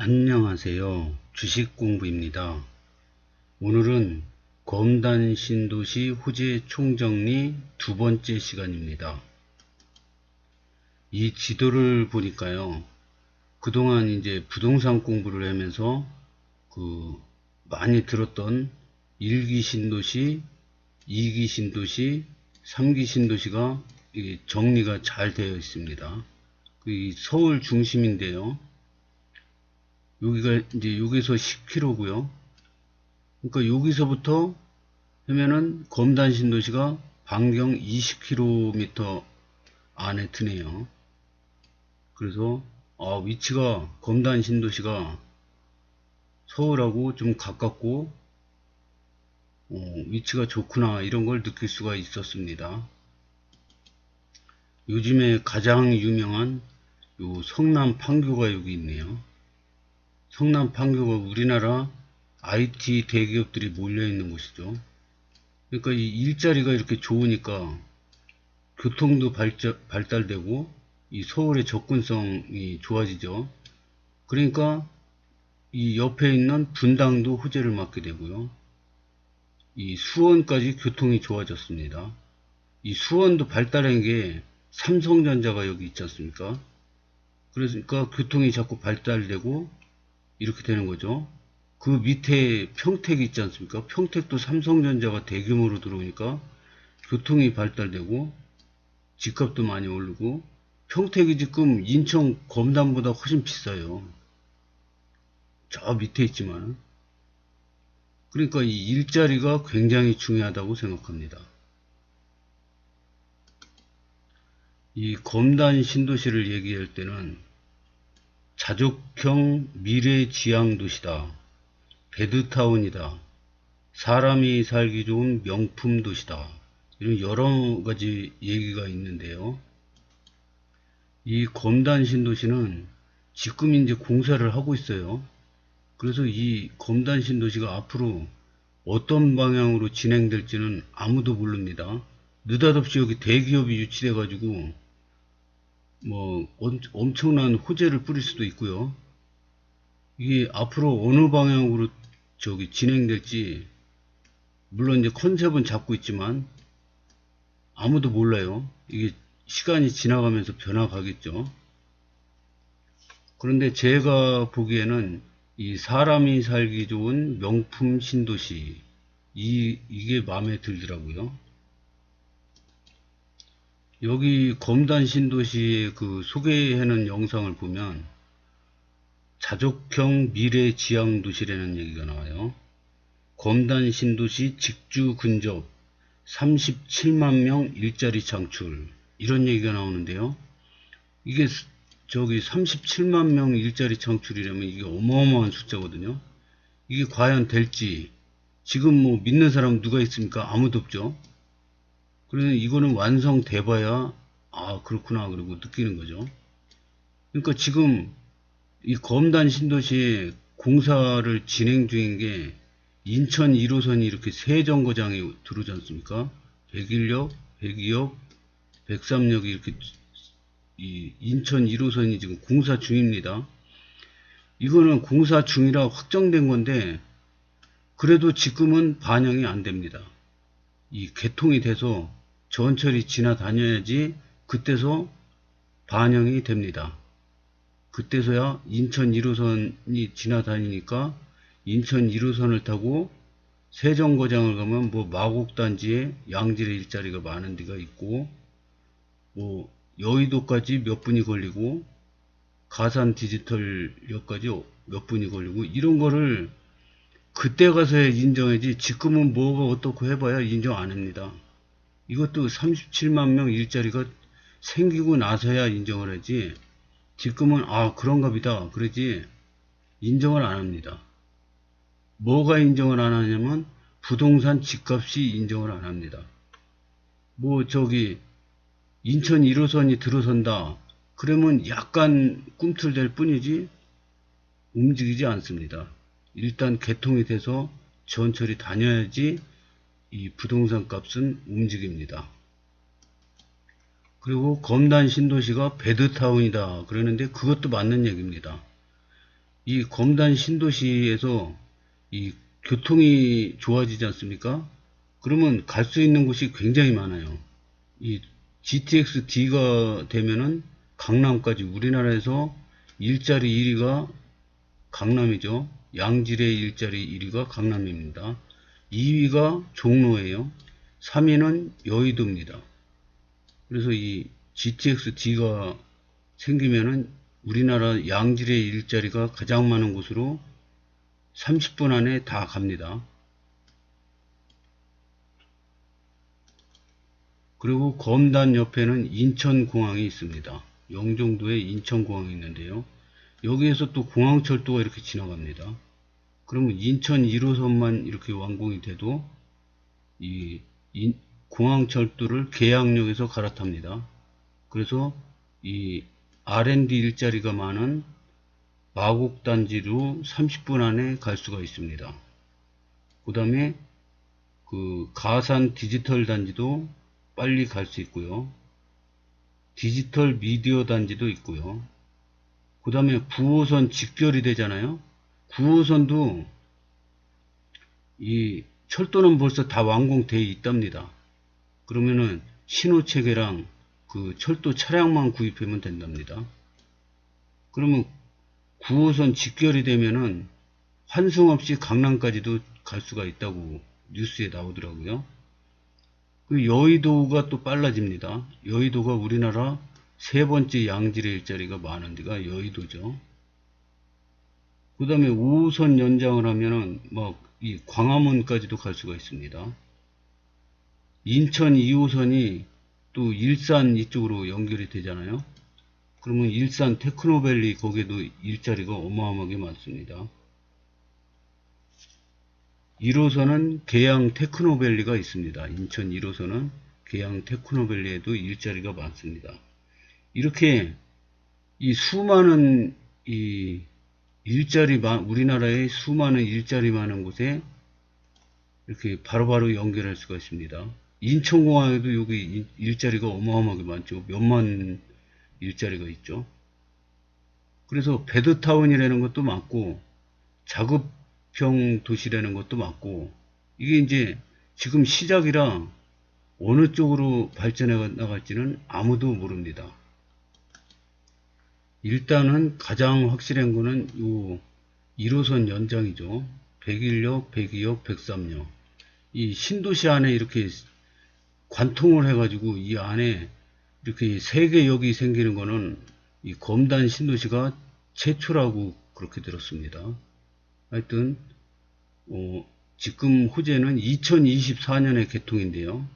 안녕하세요. 주식공부입니다. 오늘은 검단 신도시 호재 총정리 두 번째 시간입니다. 이 지도를 보니까요. 그동안 이제 부동산 공부를 하면서 많이 들었던 1기 신도시, 2기 신도시, 3기 신도시가 정리가 잘 되어 있습니다. 서울 중심인데요. 여기가 이제 여기서 10km고요. 그러니까 여기서부터 하면은 검단 신도시가 반경 20km 안에 드네요. 그래서 위치가 검단 신도시가 서울하고 좀 가깝고 위치가 좋구나 이런 걸 느낄 수가 있었습니다. 요즘에 가장 유명한 요 성남 판교가 여기 있네요. 성남 판교가 우리나라 IT 대기업들이 몰려있는 곳이죠. 그러니까 이 일자리가 이렇게 좋으니까 교통도 발달되고 이 서울의 접근성이 좋아지죠. 그러니까 이 옆에 있는 분당도 호재를 맞게 되고요. 이 수원까지 교통이 좋아졌습니다. 이 수원도 발달한 게 삼성전자가 여기 있지 않습니까? 그러니까 교통이 자꾸 발달되고 이렇게 되는 거죠. 그 밑에 평택이 있지 않습니까? 평택도 삼성전자가 대규모로 들어오니까 교통이 발달되고 집값도 많이 오르고, 평택이 지금 인천 검단보다 훨씬 비싸요. 저 밑에 있지만. 그러니까 이 일자리가 굉장히 중요하다고 생각합니다. 이 검단 신도시를 얘기할 때는 자족형 미래지향도시다, 베드타운이다, 사람이 살기 좋은 명품 도시다, 이런 여러 가지 얘기가 있는데요. 이 검단 신도시는 지금 이제 공사를 하고 있어요. 그래서 이 검단 신도시가 앞으로 어떤 방향으로 진행될지는 아무도 모릅니다. 느닷없이 여기 대기업이 유치돼 가지고 엄청난 호재를 뿌릴 수도 있고요. 이게 앞으로 어느 방향으로 진행될지, 물론 이제 컨셉은 잡고 있지만 아무도 몰라요. 이게 시간이 지나가면서 변화가겠죠. 그런데 제가 보기에는 이 사람이 살기 좋은 명품 신도시, 이게 마음에 들더라고요. 여기 검단 신도시의 그 소개하는 영상을 보면 자족형 미래 지향 도시라는 얘기가 나와요. 검단 신도시 직주 근접 37만 명 일자리 창출, 이런 얘기가 나오는데요. 이게 37만 명 일자리 창출이라면 이게 어마어마한 숫자거든요. 이게 과연 될지 지금 믿는 사람 누가 있습니까? 아무도 없죠. 그래서 이거는 완성돼봐야 그렇구나 그러고 느끼는 거죠. 그러니까 지금 이 검단 신도시에 공사를 진행 중인 게 인천 1호선이 이렇게 세 정거장이 들어오지 않습니까? 101역, 102역, 103역이 이렇게 이 인천 1호선이 지금 공사 중입니다. 이거는 공사 중이라 확정된 건데 그래도 지금은 반영이 안 됩니다. 이 개통이 돼서 전철이 지나다녀야지 그때서 반영이 됩니다. 그때서야 인천 1호선이 지나다니니까 인천 1호선을 타고 세정거장을 가면 마곡단지에 양질의 일자리가 많은 데가 있고, 여의도까지 몇 분이 걸리고 가산 디지털역까지 몇 분이 걸리고, 이런 거를 그때 가서야 인정하지 지금은 뭐가 어떻고 해봐야 인정 안 합니다. 이것도 37만 명 일자리가 생기고 나서야 인정을 하지, 지금은 그런가 보다 그러지 인정을 안 합니다. 뭐가 인정을 안 하냐면 부동산 집값이 인정을 안 합니다. 인천 1호선이 들어선다 그러면 약간 꿈틀댈 뿐이지 움직이지 않습니다. 일단 개통이 돼서 전철이 다녀야지 이 부동산 값은 움직입니다. 그리고 검단 신도시가 베드타운이다 그러는데 그것도 맞는 얘기입니다. 이 검단 신도시에서 이 교통이 좋아지지 않습니까? 그러면 갈 수 있는 곳이 굉장히 많아요. 이 GTX-D가 되면은 강남까지, 우리나라에서 일자리 1위가 강남이죠. 양질의 일자리 1위가 강남입니다. 2위가 종로예요. 3위는 여의도입니다. 그래서 이 GTX-D가 생기면은 우리나라 양질의 일자리가 가장 많은 곳으로 30분 안에 다 갑니다. 그리고 검단 옆에는 인천공항이 있습니다. 영종도에 인천공항이 있는데요. 여기에서 또 공항철도가 이렇게 지나갑니다. 그러면 인천 1호선만 이렇게 완공이 돼도 이 공항철도를 계양역에서 갈아탑니다. 그래서 이 R&D 일자리가 많은 마곡단지로 30분 안에 갈 수가 있습니다. 그 다음에 그 가산 디지털 단지도 빨리 갈 수 있고요. 디지털 미디어 단지도 있고요. 그 다음에 9호선 직결이 되잖아요. 9호선도 이 철도는 벌써 다 완공되어 있답니다. 그러면은 신호체계랑 그 철도 차량만 구입하면 된답니다. 그러면 9호선 직결이 되면은 환승 없이 강남까지도 갈 수가 있다고 뉴스에 나오더라고요. 그 여의도가 또 빨라집니다. 여의도가 우리나라 세 번째 양질의 일자리가 많은 데가 여의도죠. 그 다음에 5호선 연장을 하면은 막 이 광화문까지도 갈 수가 있습니다. 인천 2호선이 또 일산 이쪽으로 연결이 되잖아요. 그러면 일산 테크노밸리 거기에도 일자리가 어마어마하게 많습니다. 1호선은 계양 테크노밸리가 있습니다. 인천 1호선은 계양 테크노밸리에도 일자리가 많습니다. 이렇게 이 수많은 이 우리나라의 수많은 일자리 많은 곳에 이렇게 바로바로 연결할 수가 있습니다. 인천공항에도 여기 일자리가 어마어마하게 많죠. 몇만 일자리가 있죠. 그래서 베드타운이라는 것도 많고 자급형 도시라는 것도 많고, 이게 이제 지금 시작이라 어느 쪽으로 발전해 나갈지는 아무도 모릅니다. 일단은 가장 확실한 거는 요 1호선 연장이죠. 101역, 102역, 103역. 이 신도시 안에 이렇게 관통을 해가지고 이 안에 이렇게 세 개 역이 생기는 거는 이 검단 신도시가 최초라고 그렇게 들었습니다. 하여튼 지금 호재는 2024년에 개통인데요.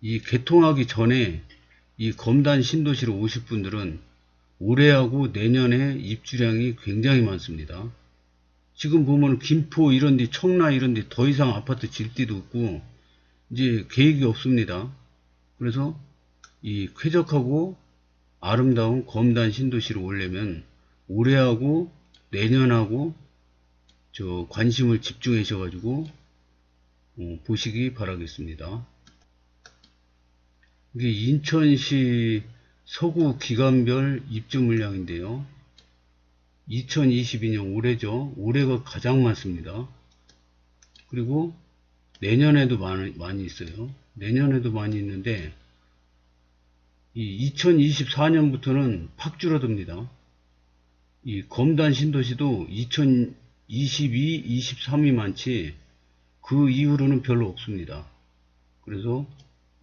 이 개통하기 전에 이 검단 신도시로 오실 분들은 올해하고 내년에 입주량이 굉장히 많습니다. 지금 보면 김포 이런데, 청라 이런데 더 이상 아파트 질 데도 없고 이제 계획이 없습니다. 그래서 이 쾌적하고 아름다운 검단 신도시로 오려면 올해하고 내년하고 관심을 집중하셔 가지고 보시기 바라겠습니다. 이게 인천시 서구 기간별 입주 물량인데요. 2022년 올해죠. 올해가 가장 많습니다. 그리고 내년에도 많이 있어요. 내년에도 많이 있는데 이 2024년부터는 팍 줄어듭니다. 이 검단 신도시도 2022, 23이 많지 그 이후로는 별로 없습니다. 그래서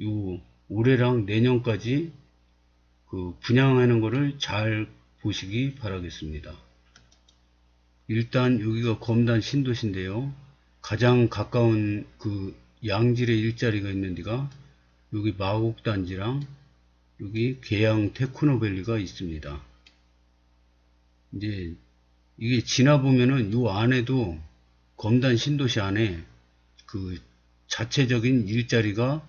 요 올해랑 내년까지 그 분양하는 거를 잘 보시기 바라겠습니다. 일단 여기가 검단 신도시인데요. 가장 가까운 그 양질의 일자리가 있는 데가 여기 마곡단지랑 여기 계양 테크노밸리가 있습니다. 이제 이게 지나보면은 요 안에도 검단 신도시 안에 그 자체적인 일자리가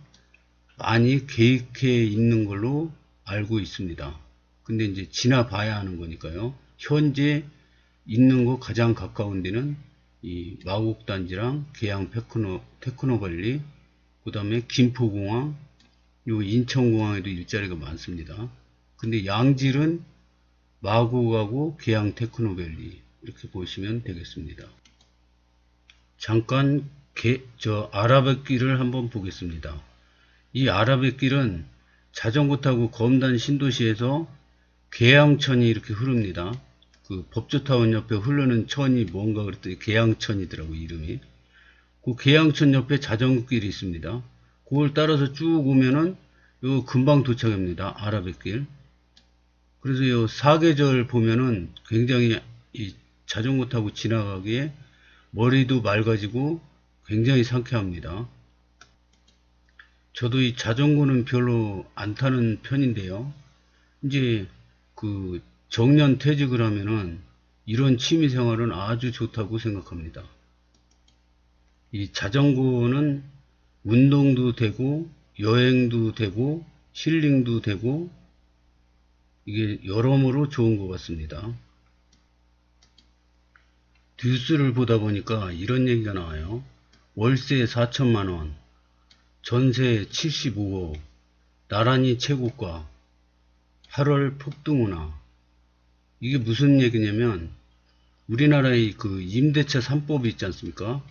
많이 계획해 있는 걸로 알고 있습니다. 근데 이제 지나봐야 하는 거니까요. 현재 있는 거 가장 가까운 데는 이 마곡단지랑 계양 테크노밸리, 그 다음에 김포공항, 요 인천공항에도 일자리가 많습니다. 근데 양질은 마구가구 계양 테크노밸리 이렇게 보시면 되겠습니다. 잠깐 아라뱃길을 한번 보겠습니다. 이 아라뱃길은 자전거 타고 검단 신도시에서 계양천이 이렇게 흐릅니다. 그 법조타운 옆에 흐르는 천이 뭔가 그랬더니 계양천이더라고 이름이. 그 계양천 옆에 자전거길이 있습니다. 그걸 따라서 쭉 오면은 요 금방 도착합니다. 아라뱃길. 그래서 요 사계절 보면은 굉장히 이 자전거 타고 지나가기에 머리도 맑아지고 굉장히 상쾌합니다. 저도 이 자전거는 별로 안 타는 편인데요. 이제 그 정년 퇴직을 하면은 이런 취미 생활은 아주 좋다고 생각합니다. 이 자전거는 운동도 되고 여행도 되고 힐링도 되고 이게 여러모로 좋은 것 같습니다. 뉴스를 보다 보니까 이런 얘기가 나와요. 월세 4천만원, 전세 75억, 나란히 최고가, 8월 폭등우나. 이게 무슨 얘기냐면 우리나라의 그 임대차 3법이 있지 않습니까?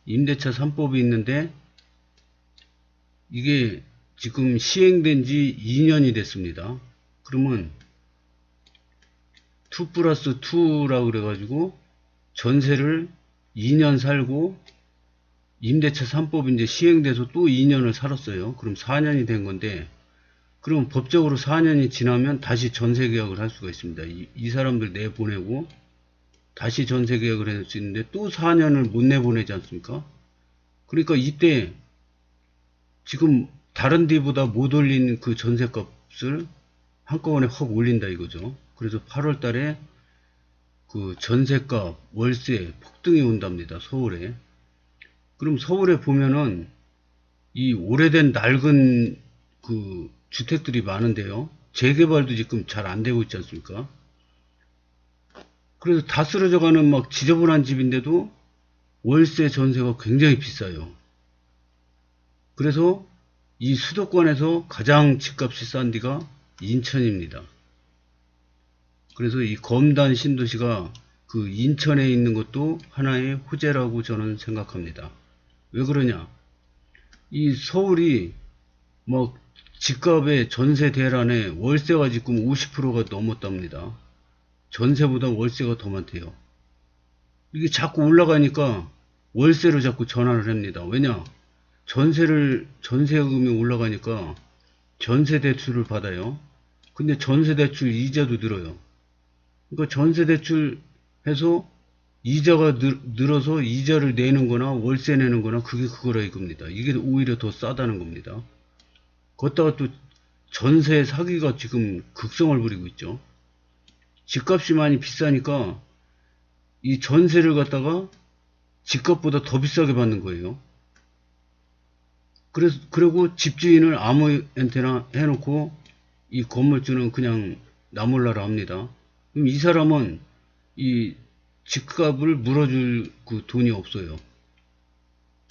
임대차 3법이 있는데 이게 지금 시행된 지 2년이 됐습니다. 그러면 2+2라 그래가지고 전세를 2년 살고 임대차 3법이 이제 시행돼서 또 2년을 살았어요. 그럼 4년이 된 건데, 그럼 법적으로 4년이 지나면 다시 전세 계약을 할 수가 있습니다. 이 사람들 내보내고 다시 전세 계약을 할 수 있는데 또 4년을 못 내보내지 않습니까? 그러니까 이때 지금 다른 데보다 못 올린 그 전세값을 한꺼번에 확 올린다 이거죠. 그래서 8월 달에 그 전세값, 월세 폭등이 온답니다. 서울에. 그럼 서울에 보면은 이 오래된 낡은 그 주택들이 많은데요. 재개발도 지금 잘 안 되고 있지 않습니까? 그래서 다 쓰러져가는 막 지저분한 집인데도 월세 전세가 굉장히 비싸요. 그래서 이 수도권에서 가장 집값이 싼 데가 인천입니다. 그래서 이 검단 신도시가 그 인천에 있는 것도 하나의 호재라고 저는 생각합니다. 왜 그러냐? 이 서울이 뭐 집값의 전세 대란에 월세가 지금 50%가 넘었답니다. 전세보다 월세가 더 많대요. 이게 자꾸 올라가니까 월세로 자꾸 전환을 합니다. 왜냐? 전세금이 올라가니까 전세 대출을 받아요. 근데 전세 대출 이자도 늘어요. 그러니까 전세 대출 해서 이자가 늘어서 이자를 내는 거나 월세 내는 거나 그게 그거라 이겁니다. 이게 오히려 더 싸다는 겁니다. 거기다가 또 전세 사기가 지금 극성을 부리고 있죠. 집값이 많이 비싸니까 이 전세를 갖다가 집값보다 더 비싸게 받는 거예요. 그리고 집주인을 아무한테나 해놓고 이 건물주는 그냥 나몰라라 합니다. 그럼 이 사람은 이 집값을 물어줄 그 돈이 없어요.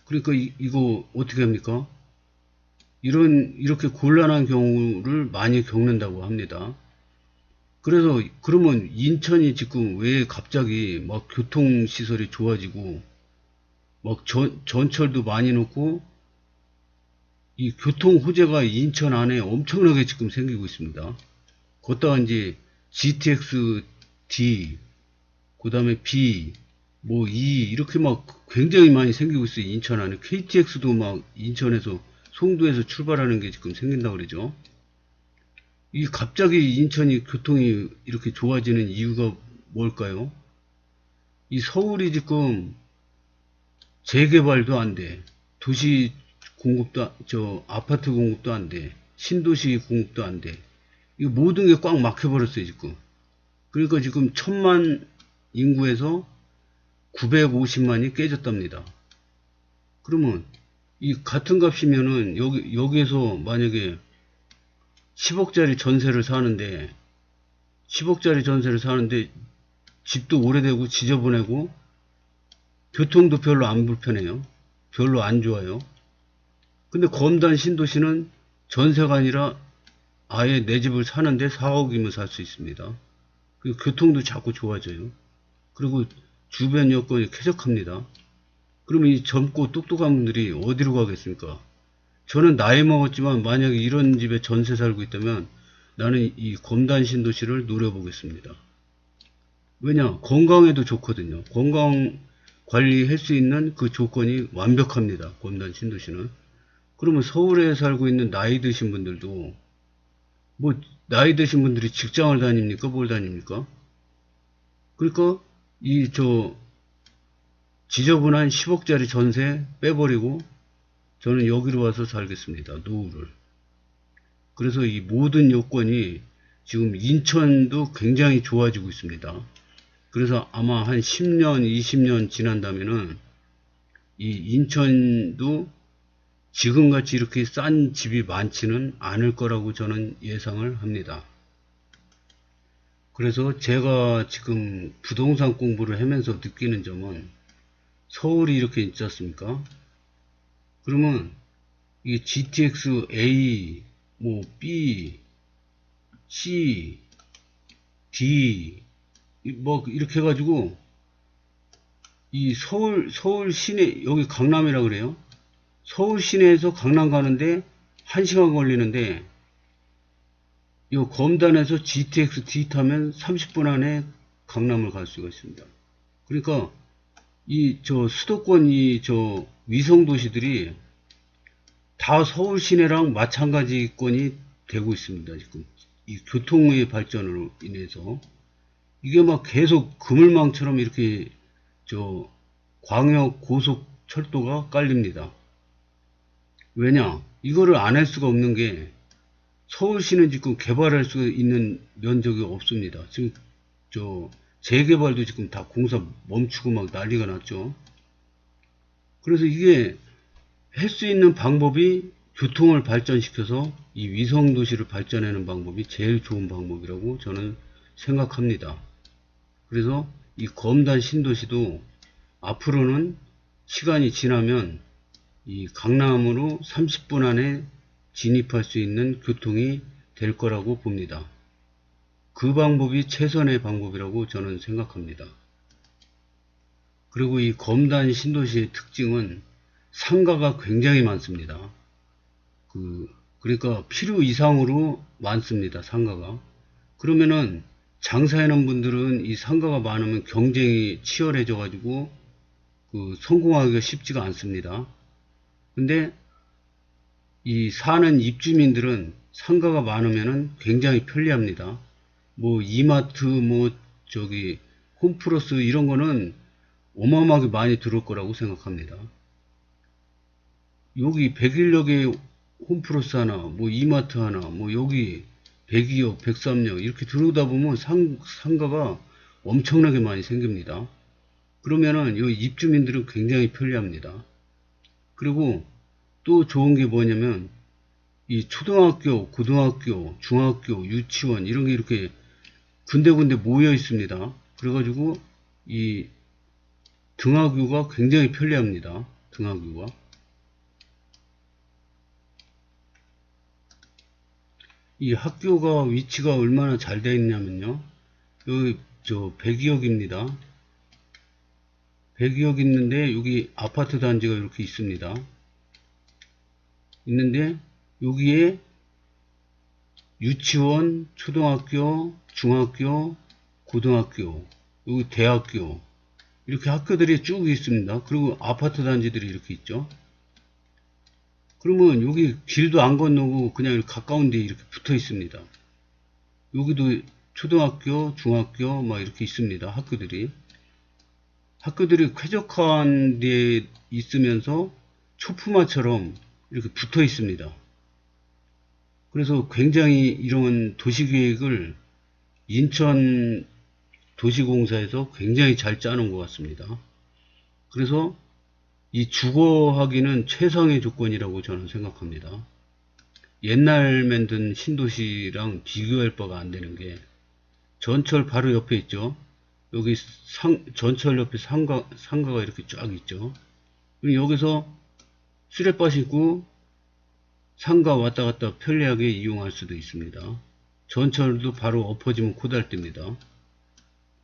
그러니까 이거 어떻게 합니까? 이렇게 곤란한 경우를 많이 겪는다고 합니다. 그래서 그러면 인천이 지금 왜 갑자기 막 교통시설이 좋아지고 막 전철도 많이 놓고 이 교통 호재가 인천 안에 엄청나게 지금 생기고 있습니다. 거기다가 이제 GTX D, 그 다음에 B, 뭐 E 이렇게 막 굉장히 많이 생기고 있어요. 인천 안에. KTX도 막 인천에서 송도에서 출발하는 게 지금 생긴다고 그러죠. 이 갑자기 인천이 교통이 이렇게 좋아지는 이유가 뭘까요? 이 서울이 지금 재개발도 안 돼. 도시 공급도, 아파트 공급도 안 돼. 신도시 공급도 안 돼. 이 모든 게 꽉 막혀버렸어요, 지금. 그러니까 지금 1000만 인구에서 950만이 깨졌답니다. 그러면 이 같은 값이면은 여기에서 만약에 10억짜리 전세를 사는데 10억짜리 전세를 사는데 집도 오래되고 지저분하고 교통도 별로 안 불편해요. 별로 안 좋아요. 근데 검단 신도시는 전세가 아니라 아예 내 집을 사는데 4억이면 살 수 있습니다. 그 교통도 자꾸 좋아져요. 그리고 주변 여건이 쾌적합니다. 그러면 이 젊고 똑똑한 분들이 어디로 가겠습니까? 저는 나이 먹었지만 만약에 이런 집에 전세 살고 있다면 나는 이 검단 신도시를 노려보겠습니다. 왜냐? 건강에도 좋거든요. 건강 관리할 수 있는 그 조건이 완벽합니다. 검단 신도시는. 그러면 서울에 살고 있는 나이 드신 분들도 뭐 나이 드신 분들이 직장을 다닙니까? 뭘 다닙니까? 그러니까 이 지저분한 10억짜리 전세 빼버리고 저는 여기로 와서 살겠습니다. 노후를. 그래서 이 모든 요건이 지금 인천도 굉장히 좋아지고 있습니다. 그래서 아마 한 10년, 20년 지난다면은 이 인천도 지금같이 이렇게 싼 집이 많지는 않을 거라고 저는 예상을 합니다. 그래서 제가 지금 부동산 공부를 하면서 느끼는 점은 서울이 이렇게 있지 않습니까? 그러면 이 GTX A, 뭐 B, C, D 뭐 이렇게 해가지고 이 서울 시내, 여기 강남이라 그래요. 서울 시내에서 강남 가는데 1시간 걸리는데 이 검단에서 GTX D 타면 30분 안에 강남을 갈 수가 있습니다. 그러니까 이 수도권 위성 도시들이 다 서울 시내랑 마찬가지권이 되고 있습니다. 지금 이 교통의 발전으로 인해서 이게 막 계속 그물망처럼 이렇게 광역 고속철도가 깔립니다. 왜냐? 이거를 안 할 수가 없는 게 서울시는 지금 개발할 수 있는 면적이 없습니다. 지금 재개발도 지금 다 공사 멈추고 막 난리가 났죠. 그래서 이게 할 수 있는 방법이 교통을 발전시켜서 이 위성도시를 발전하는 방법이 제일 좋은 방법이라고 저는 생각합니다. 그래서 이 검단 신도시도 앞으로는 시간이 지나면 이 강남으로 30분 안에 진입할 수 있는 교통이 될 거라고 봅니다. 그 방법이 최선의 방법이라고 저는 생각합니다. 그리고 이 검단 신도시의 특징은 상가가 굉장히 많습니다. 그러니까 필요 이상으로 많습니다. 상가가. 그러면은 장사하는 분들은 이 상가가 많으면 경쟁이 치열해져 가지고 성공하기가 쉽지가 않습니다. 근데 이 사는 입주민들은 상가가 많으면은 굉장히 편리합니다. 뭐 이마트 홈플러스 이런 거는 어마어마하게 많이 들어올 거라고 생각합니다. 여기 101역에 홈플러스 하나, 뭐 이마트 하나, 뭐 여기 102역, 103역 이렇게 들어오다 보면 상가가 엄청나게 많이 생깁니다. 그러면은 이 입주민들은 굉장히 편리합니다. 그리고 또 좋은 게 뭐냐면 이 초등학교, 고등학교, 중학교, 유치원 이런 게 이렇게 군데군데 모여 있습니다. 그래가지고 이 등하교가 굉장히 편리합니다. 등하교가. 이 학교가 위치가 얼마나 잘 되어 있냐면요. 여기 102역입니다. 102역 있는데 여기 아파트 단지가 이렇게 있습니다. 있는데 여기에 유치원, 초등학교, 중학교, 고등학교, 여기 대학교 이렇게 학교들이 쭉 있습니다. 그리고 아파트 단지들이 이렇게 있죠. 그러면 여기 길도 안 건너고 그냥 이렇게 가까운 데에 이렇게 붙어 있습니다. 여기도 초등학교, 중학교 막 이렇게 있습니다. 학교들이 쾌적한 데에 있으면서 초품화처럼 이렇게 붙어 있습니다. 그래서 굉장히 이런 도시계획을 인천 도시공사에서 굉장히 잘 짜놓은 것 같습니다. 그래서 이 주거하기는 최상의 조건이라고 저는 생각합니다. 옛날 만든 신도시랑 비교할 바가 안 되는 게 전철 바로 옆에 있죠. 여기 전철 옆에 상가가 이렇게 쫙 있죠. 여기서 수레바 신고 상가 왔다 갔다 편리하게 이용할 수도 있습니다. 전철도 바로 엎어지면 코달립니다.